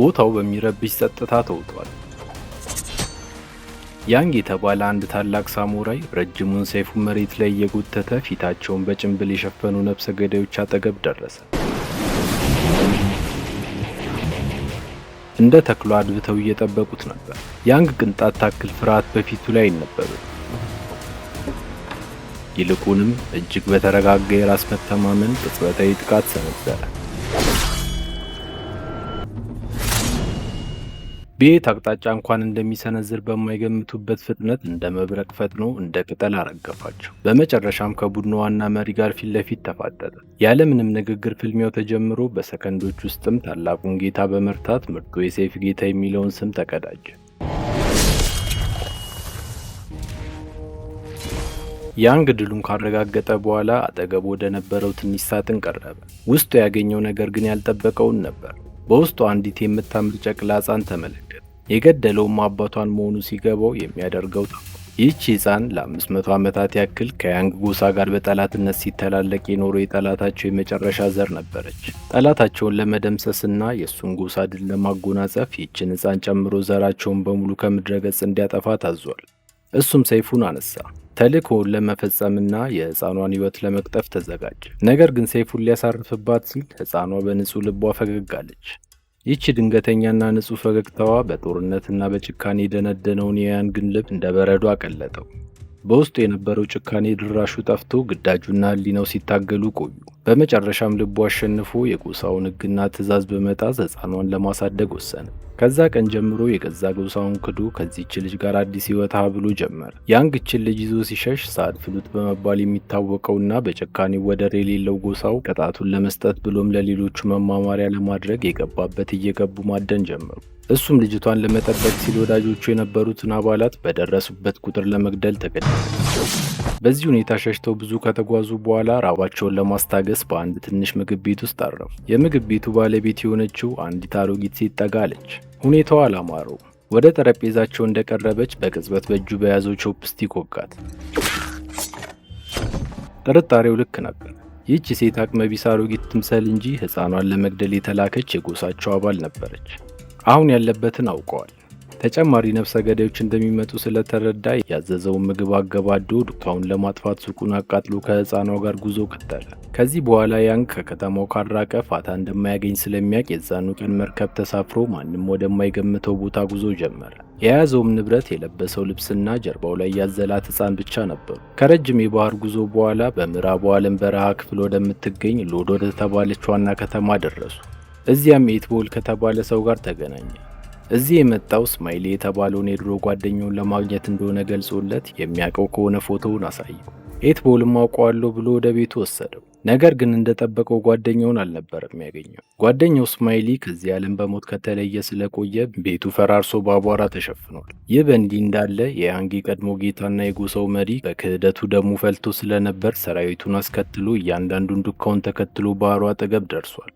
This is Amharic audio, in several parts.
ቦታው በሚረብሽ ጸጥታ ተውጧል። ያንግ የተባለ አንድ ታላቅ ሳሙራይ ረጅሙን ሰይፉን መሬት ላይ እየጎተተ ፊታቸውን በጭንብል የሸፈኑ ነፍሰ ገዳዮች አጠገብ ደረሰ። እንደ ተክሎ አድብተው እየጠበቁት ነበር። ያንግ ቅንጣት ታክል ፍርሃት በፊቱ ላይ አይነበብም። ይልቁንም እጅግ በተረጋጋ የራስ መተማመን ቅጽበታዊ ጥቃት ሰነዘረ። በየት አቅጣጫ እንኳን እንደሚሰነዝር በማይገምቱበት ፍጥነት እንደ መብረቅ ፈጥኖ እንደ ቅጠል አረገፋቸው። በመጨረሻም ከቡድኑ ዋና መሪ ጋር ፊት ለፊት ተፋጠጠ። ያለምንም ንግግር ፍልሚያው ተጀምሮ በሰከንዶች ውስጥም ታላቁን ጌታ በመርታት ምርጡ የሰይፍ ጌታ የሚለውን ስም ተቀዳጀ። ያንግ ድሉን ካረጋገጠ በኋላ አጠገቡ ወደ ነበረው ትንሽ ሳጥን ቀረበ። ውስጡ ያገኘው ነገር ግን ያልጠበቀውን ነበር። በውስጡ አንዲት የምታምር ጨቅላ ሕፃን ተመለከተ። የገደለውም አባቷን መሆኑ ሲገባው የሚያደርገው ጠፋ። ይህች ሕፃን ለ500 ዓመታት ያክል ከያንግ ጎሳ ጋር በጠላትነት ሲተላለቅ የኖረው የጠላታቸው የመጨረሻ ዘር ነበረች። ጠላታቸውን ለመደምሰስና የእሱን ጎሳ ድል ለማጎናጸፍ ይህችን ሕፃን ጨምሮ ዘራቸውን በሙሉ ከምድረ ገጽ እንዲያጠፋ ታዟል። እሱም ሰይፉን አነሳ። ተልእኮውን ለመፈጸምና የሕፃኗን ሕይወት ለመቅጠፍ ተዘጋጀ። ነገር ግን ሰይፉን ሊያሳርፍባት ሲል ሕፃኗ በንጹህ ልቧ ፈገግ አለች። ይህች ድንገተኛና ንጹህ ፈገግታዋ በጦርነትና በጭካኔ የደነደነውን የያንግን ልብ እንደ በረዶ አቀለጠው። በውስጡ የነበረው ጭካኔ ድራሹ ጠፍቶ ግዳጁና ሕሊናው ሲታገሉ ቆዩ። በመጨረሻም ልቡ አሸንፎ የጎሳውን ሕግና ትዕዛዝ በመጣስ ሕፃኗን ለማሳደግ ወሰነ። ከዛ ቀን ጀምሮ የገዛ ጎሳውን ክዶ ከዚህች ልጅ ጋር አዲስ ሕይወት ብሎ ጀመረ። ያንግ ይህችን ልጅ ይዞ ሲሸሽ ሳድ ፍሉት በመባል የሚታወቀውና በጭካኔው ወደር የሌለው ጎሳው ቅጣቱን ለመስጠት ብሎም ለሌሎቹ መማማሪያ ለማድረግ የገባበት እየገቡ ማደን ጀመሩ። እሱም ልጅቷን ለመጠበቅ ሲል ወዳጆቹ የነበሩትን አባላት በደረሱበት ቁጥር ለመግደል ተገደደ። በዚህ ሁኔታ ሸሽተው ብዙ ከተጓዙ በኋላ ራባቸውን ለማስታገስ በአንድ ትንሽ ምግብ ቤት ውስጥ አረፉ። የምግብ ቤቱ ባለቤት የሆነችው አንዲት አሮጊት ሴት ጠጋ አለች። ሁኔታዋ አላማረው። ወደ ጠረጴዛቸው እንደቀረበች በቅጽበት በእጁ በያዘው ቾፕስቲክ ወጋት። ጥርጣሬው ልክ ነበር። ይህች ሴት አቅመቢስ አሮጊት ትምሰል እንጂ ሕፃኗን ለመግደል የተላከች የጎሳቸው አባል ነበረች። አሁን ያለበትን አውቀዋል። ተጨማሪ ነፍሰ ገዳዮች እንደሚመጡ ስለተረዳ ያዘዘውን ምግብ አገባዶ ዱካውን ለማጥፋት ሱቁን አቃጥሎ ከሕፃኗ ጋር ጉዞ ቀጠለ። ከዚህ በኋላ ያንግ ከከተማው ካራቀ ፋታ እንደማያገኝ ስለሚያውቅ የዛኑ ቀን መርከብ ተሳፍሮ ማንም ወደማይገምተው ቦታ ጉዞ ጀመረ። የያዘውም ንብረት የለበሰው ልብስና ጀርባው ላይ ያዘላት ሕፃን ብቻ ነበሩ። ከረጅም የባህር ጉዞ በኋላ በምዕራቡ ዓለም በረሃ ክፍል ወደምትገኝ ሎድ ወደ ተባለች ዋና ከተማ ደረሱ። እዚያም ኤትቦል ከተባለ ሰው ጋር ተገናኘ። እዚህ የመጣው ስማይሊ የተባለውን የድሮ ጓደኛውን ለማግኘት እንደሆነ ገልጾለት የሚያውቀው ከሆነ ፎቶውን አሳየው። ኤትቦልም አውቀዋለሁ ብሎ ወደ ቤቱ ወሰደው። ነገር ግን እንደጠበቀው ጓደኛውን አልነበረም ያገኘው። ጓደኛው ስማይሊ ከዚህ ዓለም በሞት ከተለየ ስለቆየ ቤቱ ፈራርሶ በአቧራ ተሸፍኗል። ይህ በእንዲህ እንዳለ የያንግ ቀድሞ ጌታና የጎሳው መሪ በክህደቱ ደሙ ፈልቶ ስለነበር ሰራዊቱን አስከትሎ እያንዳንዱን ዱካውን ተከትሎ ባህሩ አጠገብ ደርሷል።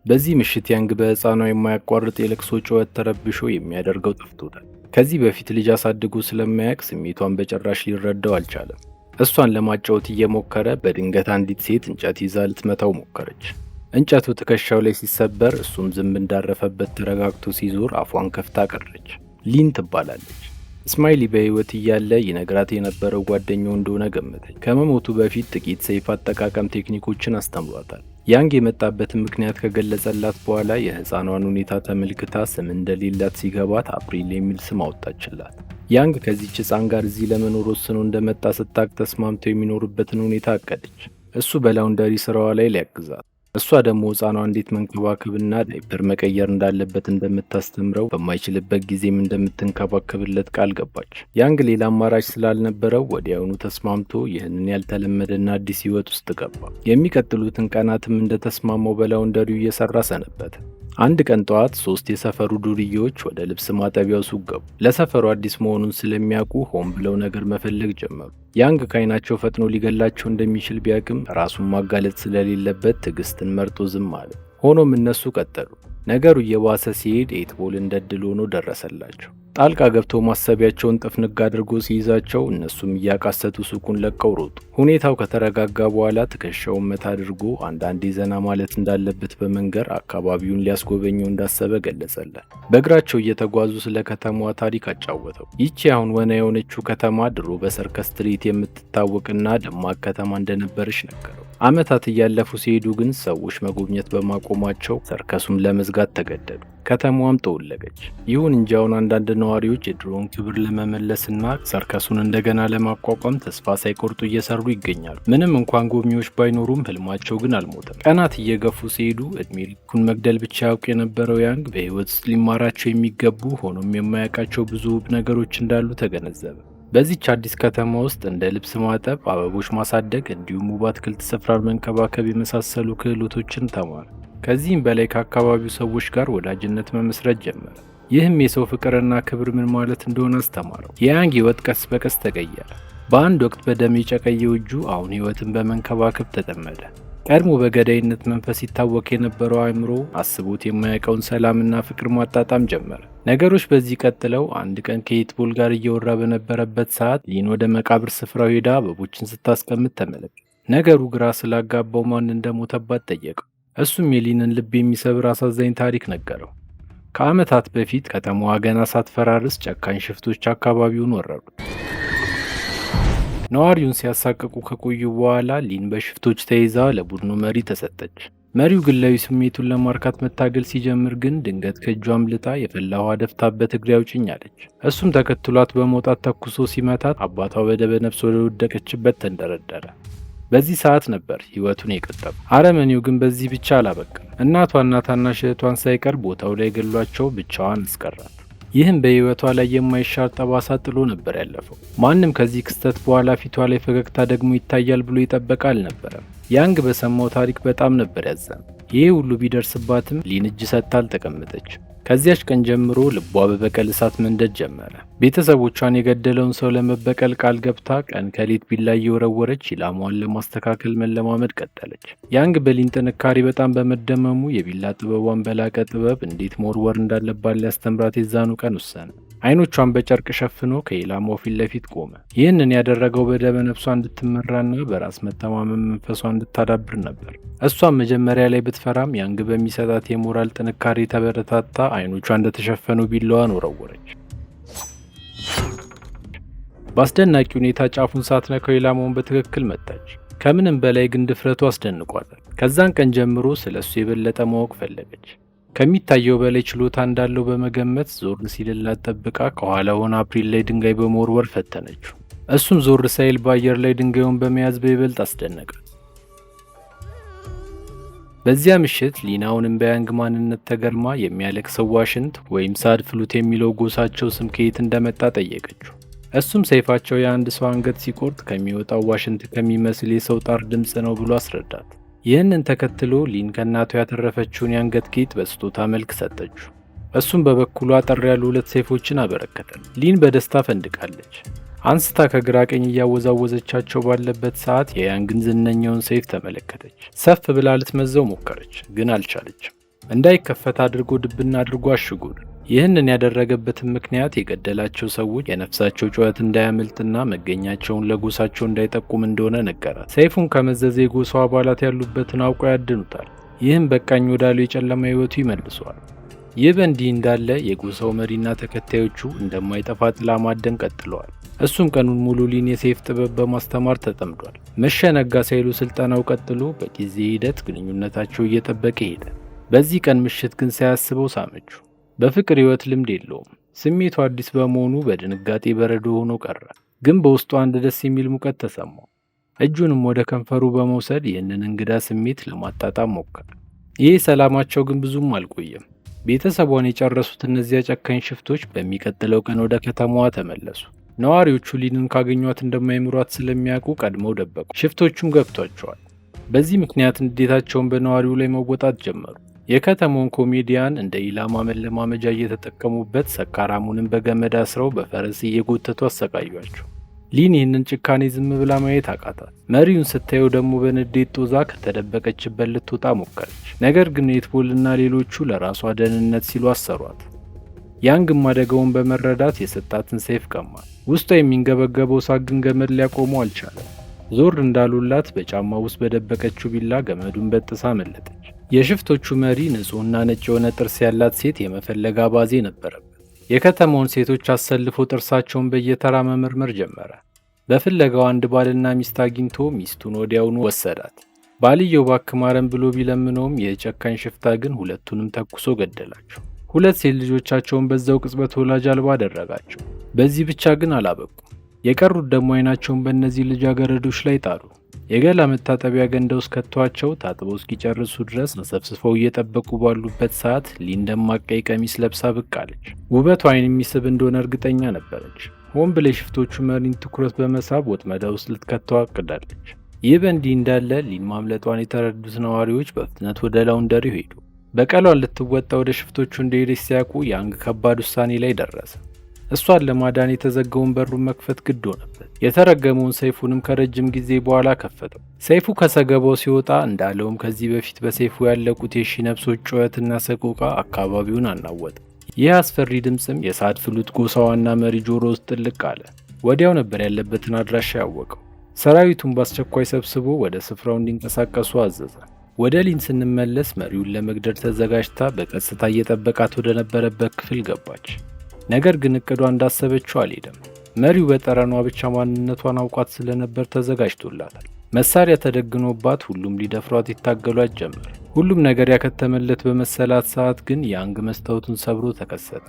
በዚህ ምሽት ያንግ በሕፃኗ የማያቋርጥ የለቅሶ ጩኸት ተረብሾ የሚያደርገው ጠፍቶታል። ከዚህ በፊት ልጅ አሳድጎ ስለማያውቅ ስሜቷን በጭራሽ ሊረዳው አልቻለም። እሷን ለማጫወት እየሞከረ በድንገት አንዲት ሴት እንጨት ይዛ ልትመታው ሞከረች። እንጨቱ ትከሻው ላይ ሲሰበር እሱም ዝም እንዳረፈበት ተረጋግቶ ሲዞር አፏን ከፍታ ቀረች። ሊን ትባላለች። ስማይሊ በሕይወት እያለ ይነግራት የነበረው ጓደኛው እንደሆነ ገመተች። ከመሞቱ በፊት ጥቂት ሰይፍ አጠቃቀም ቴክኒኮችን አስተምሯታል። ያንግ የመጣበትን ምክንያት ከገለጸላት በኋላ የሕፃኗን ሁኔታ ተመልክታ ስም እንደሌላት ሲገባት አፕሪል የሚል ስም አወጣችላት። ያንግ ከዚህች ሕፃን ጋር እዚህ ለመኖር ወስኖ እንደመጣ ስታቅ ተስማምተው የሚኖርበትን ሁኔታ አቀደች። እሱ በላውንደሪ ስራዋ ላይ ሊያግዛት፣ እሷ ደግሞ ሕፃኗ እንዴት መንከባከብና ዳይፐር መቀየር እንዳለበት እንደምታስተምረው፣ በማይችልበት ጊዜም እንደምትንከባከብለት ቃል ገባች። ያንግ ሌላ አማራጭ ስላልነበረው ወዲያውኑ ተስማምቶ ይህንን ያልተለመደና አዲስ ሕይወት ውስጥ ገባ። የሚቀጥሉትን ቀናትም እንደተስማማው በላውንደሪው እየሰራ ሰነበተ። አንድ ቀን ጠዋት 3 የሰፈሩ ዱርዬዎች ወደ ልብስ ማጠቢያው ሱቅ ገቡ። ለሰፈሩ አዲስ መሆኑን ስለሚያውቁ ሆን ብለው ነገር መፈለግ ጀመሩ። ያንግ ከዓይናቸው ፈጥኖ ሊገላቸው እንደሚችል ቢያቅም ራሱን ማጋለጥ ስለሌለበት ትዕግስትን መርጦ ዝም አለ። ሆኖም እነሱ ቀጠሉ። ነገሩ እየባሰ ሲሄድ ኤትቦል እንደ ዕድል ሆኖ ደረሰላቸው። ጣልቃ ገብቶ ማሰቢያቸውን ጥፍንግ አድርጎ ሲይዛቸው እነሱም እያቃሰቱ ሱቁን ለቀው ሮጡ። ሁኔታው ከተረጋጋ በኋላ ትከሻውን መታ አድርጎ አንዳንዴ ዘና ማለት እንዳለበት በመንገር አካባቢውን ሊያስጎበኘው እንዳሰበ ገለጸለን። በእግራቸው እየተጓዙ ስለ ከተማዋ ታሪክ አጫወተው። ይቺ አሁን ወና የሆነችው ከተማ ድሮ በሰርከስ ትርኢት የምትታወቅና ደማቅ ከተማ እንደነበረች ነገረው። ዓመታት እያለፉ ሲሄዱ ግን ሰዎች መጎብኘት በማቆማቸው ሰርከሱን ለመዝጋት ተገደዱ። ከተማዋም ተወለገች። ይሁን እንጂ አሁን አንዳንድ ነዋሪዎች የድሮውን ክብር ለመመለስና ሰርከሱን እንደገና ለማቋቋም ተስፋ ሳይቆርጡ እየሰሩ ይገኛሉ። ምንም እንኳን ጎብኚዎች ባይኖሩም ህልማቸው ግን አልሞተም። ቀናት እየገፉ ሲሄዱ እድሜ ልኩን መግደል ብቻ ያውቅ የነበረው ያንግ በህይወት ውስጥ ሊማራቸው የሚገቡ ሆኖም የማያውቃቸው ብዙ ውብ ነገሮች እንዳሉ ተገነዘበ። በዚች አዲስ ከተማ ውስጥ እንደ ልብስ ማጠብ፣ አበቦች ማሳደግ እንዲሁም ውብ አትክልት ስፍራን መንከባከብ የመሳሰሉ ክህሎቶችን ተማረ። ከዚህም በላይ ከአካባቢው ሰዎች ጋር ወዳጅነት መመስረት ጀመረ። ይህም የሰው ፍቅርና ክብር ምን ማለት እንደሆነ አስተማረው። የያንግ ህይወት ቀስ በቀስ ተቀየረ። በአንድ ወቅት በደም የጨቀየው እጁ አሁን ህይወትን በመንከባከብ ተጠመደ። ቀድሞ በገዳይነት መንፈስ ይታወቅ የነበረው አእምሮ አስቦት የማያውቀውን ሰላምና ፍቅር ማጣጣም ጀመረ። ነገሮች በዚህ ቀጥለው አንድ ቀን ከኤትቦል ጋር እየወራ በነበረበት ሰዓት ሊን ወደ መቃብር ስፍራው ሄዳ አበቦችን ስታስቀምጥ ተመለከተ። ነገሩ ግራ ስላጋባው ማን እንደሞተባት ጠየቀው። እሱም የሊንን ልብ የሚሰብር አሳዛኝ ታሪክ ነገረው። ከዓመታት በፊት ከተማዋ ገና ሳትፈራርስ ጨካኝ ሽፍቶች አካባቢውን ወረሩ። ነዋሪውን ሲያሳቅቁ ከቆዩ በኋላ ሊን በሽፍቶች ተይዛ ለቡድኑ መሪ ተሰጠች። መሪው ግላዊ ስሜቱን ለማርካት መታገል ሲጀምር ግን ድንገት ከእጇ አምልጣ የፈላ ውሃ ደፍታበት እግሬ አውጭኝ አለች። እሱም ተከትሏት በመውጣት ተኩሶ ሲመታት አባቷ በደበ ነፍስ ወደ ወደቀችበት ተንደረደረ። በዚህ ሰዓት ነበር ህይወቱን የቀጠሉ። አረመኔው ግን በዚህ ብቻ አላበቃም። እናቷና ታናሽ እህቷን ሳይቀር ቦታው ላይ ገሏቸው ብቻዋን አስቀራት። ይህም በህይወቷ ላይ የማይሻር ጠባሳ ጥሎ ነበር ያለፈው። ማንም ከዚህ ክስተት በኋላ ፊቷ ላይ ፈገግታ ደግሞ ይታያል ብሎ የጠበቀ አልነበረም። ያንግ በሰማው ታሪክ በጣም ነበር ያዘነው። ይህ ሁሉ ቢደርስባትም ሊን እጅ ሰጥታ አልተቀመጠች። ከዚያች ቀን ጀምሮ ልቧ በበቀል እሳት መንደድ ጀመረ። ቤተሰቦቿን የገደለውን ሰው ለመበቀል ቃል ገብታ ቀን ከሌት ቢላ እየወረወረች ኢላማዋን ለማስተካከል መለማመድ ቀጠለች። ያንግ በሊን ጥንካሬ በጣም በመደመሙ የቢላ ጥበቧን በላቀ ጥበብ እንዴት መወርወር እንዳለባት ሊያስተምራት የዛኑ ቀን ወሰነ። አይኖቿን በጨርቅ ሸፍኖ ከኢላማው ፊት ለፊት ቆመ። ይህንን ያደረገው በደመ ነፍሷ እንድትመራና በራስ መተማመን መንፈሷ እንድታዳብር ነበር። እሷም መጀመሪያ ላይ ብትፈራም ያንግ በሚሰጣት የሞራል ጥንካሬ ተበረታታ አይኖቿ እንደተሸፈኑ ቢላዋን ወረወረች። በአስደናቂ ሁኔታ ጫፉን ሳትነካው ኢላማውን በትክክል መታች። ከምንም በላይ ግን ድፍረቱ አስደንቋታል። ከዛን ቀን ጀምሮ ስለሱ የበለጠ ማወቅ ፈለገች። ከሚታየው በላይ ችሎታ እንዳለው በመገመት ዞር ሲልላት ጠብቃ ከኋላ ሆና አፕሪል ላይ ድንጋይ በመወርወር ፈተነችው። እሱም ዞር ሳይል በአየር ላይ ድንጋዩን በመያዝ በይበልጥ አስደነቃት። በዚያ ምሽት ሊናውንም በያንግ ማንነት ተገርማ የሚያለቅሰው ዋሽንት ወይም ሳድ ፍሉት የሚለው ጎሳቸው ስም ከየት እንደመጣ ጠየቀችው። እሱም ሰይፋቸው የአንድ ሰው አንገት ሲቆርጥ ከሚወጣው ዋሽንት ከሚመስል የሰው ጣር ድምፅ ነው ብሎ አስረዳት። ይህንን ተከትሎ ሊን ከእናቱ ያተረፈችውን የአንገት ጌጥ በስጦታ መልክ ሰጠችው። እሱም በበኩሉ አጠር ያሉ 2 ሰይፎችን አበረከተ። ሊን በደስታ ፈንድቃለች። አንስታ ከግራ ቀኝ እያወዛወዘቻቸው ባለበት ሰዓት የያንግን ዝነኛውን ሰይፍ ተመለከተች። ሰፍ ብላ ልትመዘው ሞከረች፣ ግን አልቻለችም። እንዳይከፈት አድርጎ ድብና አድርጎ አሽጉል። ይህንን ያደረገበትን ምክንያት የገደላቸው ሰዎች የነፍሳቸው ጩኸት እንዳያመልጥና መገኛቸውን ለጎሳቸው እንዳይጠቁም እንደሆነ ነገራት። ሰይፉን ከመዘዘ የጎሳው አባላት ያሉበትን አውቆ ያድኑታል። ይህም በቃኝ ወዳለው የጨለማ ህይወቱ ይመልሰዋል። ይህ በእንዲህ እንዳለ የጎሳው መሪና ተከታዮቹ እንደማይጠፋ ጥላ ማደን ቀጥለዋል። እሱም ቀኑን ሙሉ ሊን የሰይፍ ጥበብ በማስተማር ተጠምዷል። መሸነጋ ሳይሉ ስልጠናው ቀጥሎ በጊዜ ሂደት ግንኙነታቸው እየጠበቀ ሄደ። በዚህ ቀን ምሽት ግን ሳያስበው ሳመችው። በፍቅር ህይወት ልምድ የለውም። ስሜቱ አዲስ በመሆኑ በድንጋጤ በረዶ ሆኖ ቀረ። ግን በውስጡ አንድ ደስ የሚል ሙቀት ተሰማው። እጁንም ወደ ከንፈሩ በመውሰድ ይህንን እንግዳ ስሜት ለማጣጣም ሞከረ። ይህ ሰላማቸው ግን ብዙም አልቆየም። ቤተሰቧን የጨረሱት እነዚያ ጨካኝ ሽፍቶች በሚቀጥለው ቀን ወደ ከተማዋ ተመለሱ። ነዋሪዎቹ ሊንን ካገኟት እንደማይምሯት ስለሚያውቁ ቀድመው ደበቁ። ሽፍቶቹም ገብቷቸዋል። በዚህ ምክንያት ንዴታቸውን በነዋሪው ላይ መወጣት ጀመሩ። የከተማውን ኮሜዲያን እንደ ኢላማ መለማመጃ እየተጠቀሙበት ሰካራሙንም በገመድ አስረው በፈረስ እየጎተቱ አሰቃዩአቸው። ሊን ይህንን ጭካኔ ዝም ብላ ማየት አቃታት። መሪውን ስታየው ደግሞ በንዴት ጦዛ ከተደበቀችበት ልትወጣ ሞከረች። ነገር ግን ኔትቦልና ሌሎቹ ለራሷ ደህንነት ሲሉ አሰሯት። ያንግም አደጋውን በመረዳት የሰጣትን ሰይፍ ቀማት። ውስጧ የሚንገበገበው ሳግ ግን ገመድ ሊያቆመው አልቻለም። ዞር እንዳሉላት በጫማ ውስጥ በደበቀችው ቢላ ገመዱን በጥሳ መለጠች። የሽፍቶቹ መሪ ንጹሕና ነጭ የሆነ ጥርስ ያላት ሴት የመፈለግ አባዜ ነበረበት። የከተማውን ሴቶች አሰልፎ ጥርሳቸውን በየተራ መመርመር ጀመረ። በፍለጋው አንድ ባልና ሚስት አግኝቶ ሚስቱን ወዲያውኑ ወሰዳት። ባልየው እባክህ ማረን ብሎ ቢለምነውም የጨካኝ ሽፍታ ግን ሁለቱንም ተኩሶ ገደላቸው። ሁለት ሴት ልጆቻቸውን በዛው ቅጽበት ወላጅ አልባ አደረጋቸው። በዚህ ብቻ ግን አላበቁም። የቀሩት ደግሞ አይናቸውን በእነዚህ ልጃገረዶች ላይ ጣሉ። የገላ መታጠቢያ ገንዳ ውስጥ ከተዋቸው ታጥበው እስኪጨርሱ ድረስ ተሰብስበው እየጠበቁ ባሉበት ሰዓት ሊን ደማቅ ቀይ ቀሚስ ለብሳ ብቅ አለች። ውበቷ ዓይን የሚስብ እንደሆነ እርግጠኛ ነበረች። ሆን ብላ የሽፍቶቹ መሪን ትኩረት በመሳብ ወጥመዳ ውስጥ ልትከተው አቅዳለች። ይህ በእንዲህ እንዳለ ሊን ማምለጧን የተረዱት ነዋሪዎች በፍጥነት ወደ ላውንደሪው ሄዱ። በቀሏን ልትወጣ ወደ ሽፍቶቹ እንደሄደች ሲያውቁ ያንግ ከባድ ውሳኔ ላይ ደረሰ። እሷን ለማዳን የተዘጋውን በሩን መክፈት ግድ ሆነበት። የተረገመውን ሰይፉንም ከረጅም ጊዜ በኋላ ከፈተው። ሰይፉ ከሰገባው ሲወጣ እንዳለውም ከዚህ በፊት በሰይፉ ያለቁት የሺ ነፍሶች ጩኸትና ሰቆቃ አካባቢውን አናወጠ። ይህ አስፈሪ ድምፅም የሳድ ፍሉት ጎሳ ዋና መሪ ጆሮ ውስጥ ጥልቅ አለ። ወዲያው ነበር ያለበትን አድራሻ ያወቀው። ሰራዊቱን በአስቸኳይ ሰብስቦ ወደ ስፍራው እንዲንቀሳቀሱ አዘዘ። ወደ ሊን ስንመለስ መሪውን ለመግደል ተዘጋጅታ በቀስታ እየጠበቃት ወደ ነበረበት ክፍል ገባች። ነገር ግን እቅዷ እንዳሰበችው አልሄደም። መሪው በጠረኗ ብቻ ማንነቷን አውቋት ስለነበር ተዘጋጅቶላታል። መሳሪያ ተደግኖባት ሁሉም ሊደፍሯት ይታገሏት ጀመር። ሁሉም ነገር ያከተመለት በመሰላት ሰዓት ግን ያንግ መስታወቱን ሰብሮ ተከሰተ።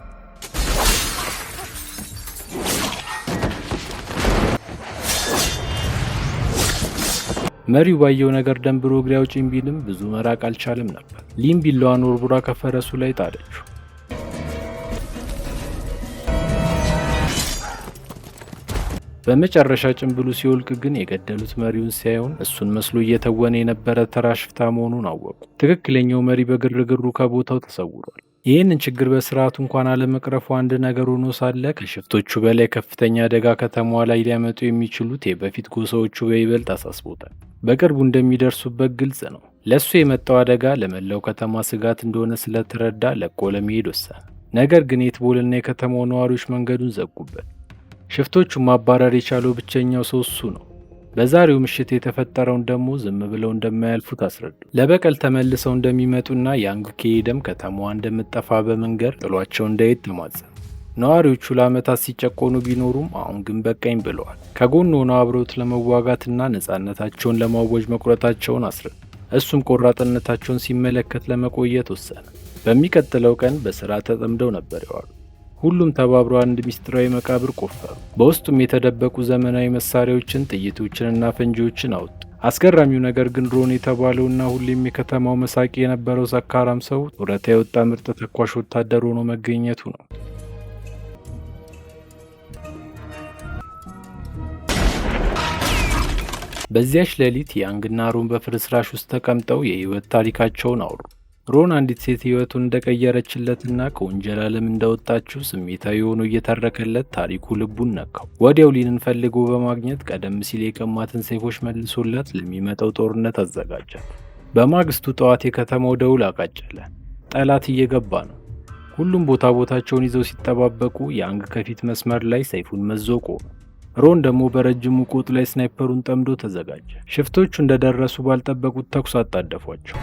መሪው ባየው ነገር ደንብሮ እግሬ አውጪኝ ቢልም ብዙ መራቅ አልቻለም ነበር። ሊን ቢላዋን ወርውራ ከፈረሱ ላይ ጣለችው። በመጨረሻ ጭንብሉ ሲወልቅ ግን የገደሉት መሪውን ሳይሆን እሱን መስሎ እየተወነ የነበረ ተራ ሽፍታ መሆኑን አወቁ። ትክክለኛው መሪ በግርግሩ ከቦታው ተሰውሯል። ይህንን ችግር በስርዓቱ እንኳን አለመቅረፉ አንድ ነገር ሆኖ ሳለ ከሽፍቶቹ በላይ ከፍተኛ አደጋ ከተማዋ ላይ ሊያመጡ የሚችሉት የበፊት ጎሳዎቹ በይበልጥ አሳስቦታል። በቅርቡ እንደሚደርሱበት ግልጽ ነው። ለእሱ የመጣው አደጋ ለመላው ከተማ ስጋት እንደሆነ ስለተረዳ ለቆ ለመሄድ ወሰነ። ነገር ግን ኔትቦልና የከተማው ነዋሪዎች መንገዱን ዘጉበት። ሽፍቶቹን ማባረር የቻለው ብቸኛው ሰው እሱ ነው። በዛሬው ምሽት የተፈጠረውን ደግሞ ዝም ብለው እንደማያልፉት አስረዱ። ለበቀል ተመልሰው እንደሚመጡና ያንግ ከሄደም ከተማዋ እንደምትጠፋ በመንገር ጥሏቸው እንዳይሄድ ተማጸኑ። ነዋሪዎቹ ለዓመታት ሲጨቆኑ ቢኖሩም አሁን ግን በቃኝ ብለዋል። ከጎን ሆነው አብረውት ለመዋጋትና ነፃነታቸውን ለማወጅ መቁረጣቸውን አስረዱ። እሱም ቆራጥነታቸውን ሲመለከት ለመቆየት ወሰነ። በሚቀጥለው ቀን በስራ ተጠምደው ነበር የዋሉ። ሁሉም ተባብረው አንድ ሚስጥራዊ መቃብር ቆፈሩ። በውስጡም የተደበቁ ዘመናዊ መሳሪያዎችን፣ ጥይቶችንና ፈንጂዎችን አወጡ። አስገራሚው ነገር ግን ሮን የተባለውና ሁሌም የከተማው መሳቂ የነበረው ሰካራም ሰው ጡረታ የወጣ ምርጥ ተኳሽ ወታደር ሆኖ መገኘቱ ነው። በዚያች ሌሊት ያንግና ሮን በፍርስራሽ ውስጥ ተቀምጠው የህይወት ታሪካቸውን አወሩ። ሮን አንዲት ሴት ህይወቱን እንደቀየረችለትና ከወንጀል ዓለም እንዳወጣችው ስሜታዊ ሆኖ እየተረከለት ታሪኩ ልቡን ነካው። ወዲያው ሊንን ፈልጎ በማግኘት ቀደም ሲል የቀማትን ሰይፎች መልሶለት ለሚመጣው ጦርነት አዘጋጃት። በማግስቱ ጠዋት የከተማው ደውል አቃጨለ። ጠላት እየገባ ነው። ሁሉም ቦታቸውን ይዘው ሲጠባበቁ ያንግ ከፊት መስመር ላይ ሰይፉን መዞ ቆመ። ሮን ደግሞ በረጅሙ ቆጥ ላይ ስናይፐሩን ጠምዶ ተዘጋጀ። ሽፍቶቹ እንደደረሱ ባልጠበቁት ተኩስ አጣደፏቸው።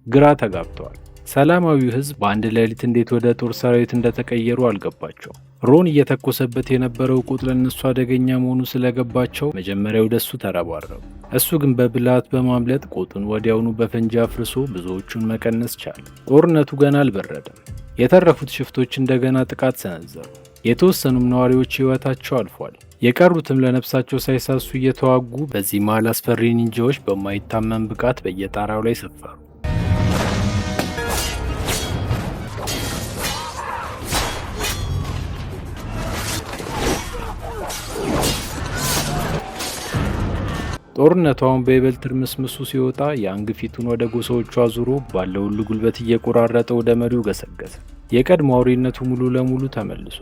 ግራ ተጋብተዋል። ሰላማዊው ህዝብ በአንድ ሌሊት እንዴት ወደ ጦር ሰራዊት እንደተቀየሩ አልገባቸው። ሮን እየተኮሰበት የነበረው ቁጥ ለእነሱ አደገኛ መሆኑ ስለገባቸው መጀመሪያ ወደሱ ተረባረቡ። እሱ ግን በብልሃት በማምለጥ ቁጡን ወዲያውኑ በፈንጂ አፍርሶ ብዙዎቹን መቀነስ ቻለ። ጦርነቱ ገና አልበረደም። የተረፉት ሽፍቶች እንደገና ጥቃት ሰነዘሩ። የተወሰኑም ነዋሪዎች ህይወታቸው አልፏል። የቀሩትም ለነፍሳቸው ሳይሳሱ እየተዋጉ በዚህ መሃል አስፈሪ ኒንጃዎች በማይታመን ብቃት በየጣራው ላይ ሰፈሩ። ጦርነቱ አሁን በይበልጥ ትርምስምሱ ሲወጣ ያንግ ፊቱን ወደ ጎሳዎቹ አዙሮ ባለው ሁሉ ጉልበት እየቆራረጠ ወደ መሪው ገሰገሰ። የቀድሞ አውሬነቱ ሙሉ ለሙሉ ተመልሶ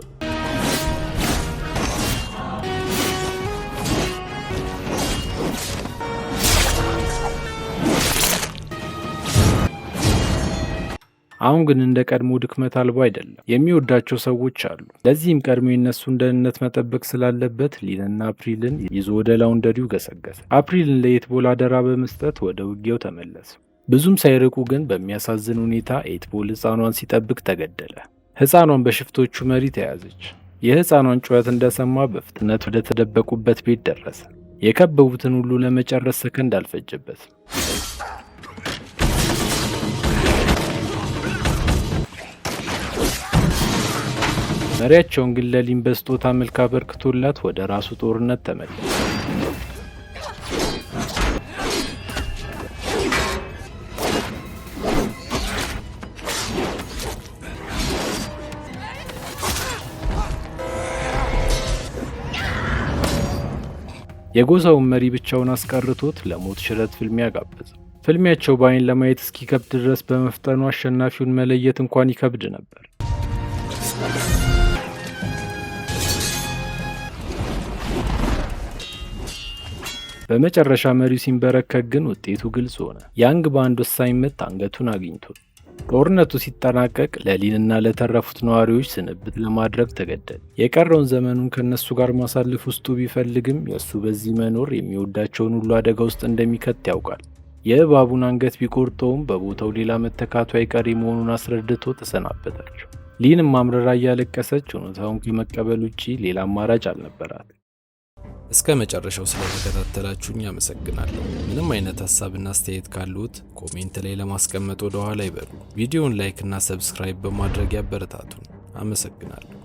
አሁን ግን እንደ ቀድሞ ድክመት አልባ አይደለም። የሚወዳቸው ሰዎች አሉ። ለዚህም ቀድሞ የነሱን ደህንነት መጠበቅ ስላለበት ሊንና አፕሪልን ይዞ ወደ ላውንደሪው ገሰገሰ። አፕሪልን ለኤትቦል አደራ በመስጠት ወደ ውጊያው ተመለሰ። ብዙም ሳይርቁ ግን በሚያሳዝን ሁኔታ ኤትቦል ሕፃኗን ሲጠብቅ ተገደለ። ሕፃኗን በሽፍቶቹ መሪ ተያዘች። የሕፃኗን ጩኸት እንደሰማ በፍጥነት ወደ ተደበቁበት ቤት ደረሰ። የከበቡትን ሁሉ ለመጨረስ ሰከንድ አልፈጀበትም። መሪያቸውን ግን ለሊን በስጦታ መልክ አበርክቶላት ወደ ራሱ ጦርነት ተመለሰ። የጎሳውን መሪ ብቻውን አስቀርቶት ለሞት ሽረት ፍልሚያ ጋበዘ። ፍልሚያቸው በአይን ለማየት እስኪከብድ ድረስ በመፍጠኑ አሸናፊውን መለየት እንኳን ይከብድ ነበር። በመጨረሻ መሪው ሲንበረከክ ግን ውጤቱ ግልጽ ሆነ። ያንግ በአንድ ወሳኝ ምት አንገቱን አግኝቶት ጦርነቱ ሲጠናቀቅ ለሊንና ለተረፉት ነዋሪዎች ስንብት ለማድረግ ተገደደ። የቀረውን ዘመኑን ከነሱ ጋር ማሳለፍ ውስጡ ቢፈልግም የእሱ በዚህ መኖር የሚወዳቸውን ሁሉ አደጋ ውስጥ እንደሚከት ያውቃል። የእባቡን አንገት ቢቆርጠውም በቦታው ሌላ መተካቱ አይቀሬ መሆኑን አስረድቶ ተሰናበታቸው። ሊንም አምርራ እያለቀሰች እውነታውን ከመቀበል ውጪ ሌላ አማራጭ አልነበራት። እስከ መጨረሻው ስለተከታተላችሁኝ አመሰግናለሁ። ምንም አይነት ሀሳብና አስተያየት ካሉት ኮሜንት ላይ ለማስቀመጥ ወደ ኋላ ይበሉ። ቪዲዮውን ላይክ እና ሰብስክራይብ በማድረግ ያበረታቱን። አመሰግናለሁ።